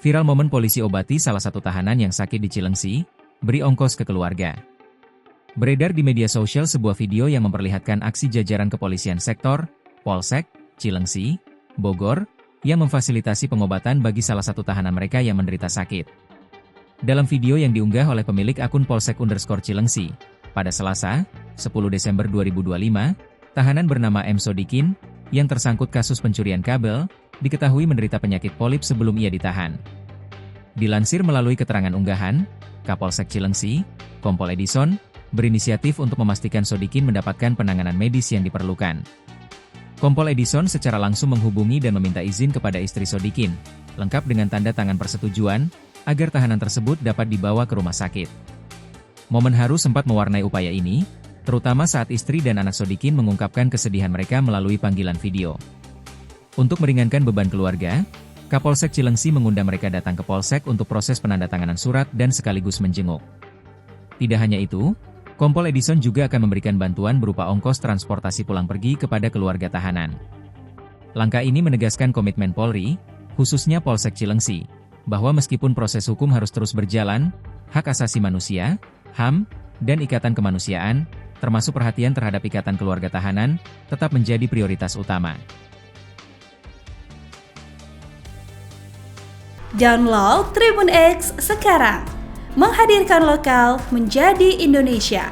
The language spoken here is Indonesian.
Viral momen polisi obati salah satu tahanan yang sakit di Cilengsi, beri ongkos ke keluarga. Beredar di media sosial sebuah video yang memperlihatkan aksi jajaran kepolisian sektor, Polsek, Cilengsi, Bogor, yang memfasilitasi pengobatan bagi salah satu tahanan mereka yang menderita sakit. Dalam video yang diunggah oleh pemilik akun Polsek_Cilengsi, pada Selasa, 10 Desember 2025, tahanan bernama M. Sodikin, yang tersangkut kasus pencurian kabel, diketahui menderita penyakit polip sebelum ia ditahan. Dilansir melalui keterangan unggahan, Kapolsek Cilengsi, Kompol Edison, berinisiatif untuk memastikan Sodikin mendapatkan penanganan medis yang diperlukan. Kompol Edison secara langsung menghubungi dan meminta izin kepada istri Sodikin, lengkap dengan tanda tangan persetujuan, agar tahanan tersebut dapat dibawa ke rumah sakit. Momen haru sempat mewarnai upaya ini, terutama saat istri dan anak Sodikin mengungkapkan kesedihan mereka melalui panggilan video. Untuk meringankan beban keluarga, Kapolsek Cilengsi mengundang mereka datang ke Polsek untuk proses penandatanganan surat dan sekaligus menjenguk. Tidak hanya itu, Kompol Edison juga akan memberikan bantuan berupa ongkos transportasi pulang pergi kepada keluarga tahanan. Langkah ini menegaskan komitmen Polri, khususnya Polsek Cilengsi, bahwa meskipun proses hukum harus terus berjalan, hak asasi manusia, HAM, dan ikatan kemanusiaan, termasuk perhatian terhadap ikatan keluarga tahanan, tetap menjadi prioritas utama. Download Tribun X sekarang, menghadirkan lokal menjadi Indonesia.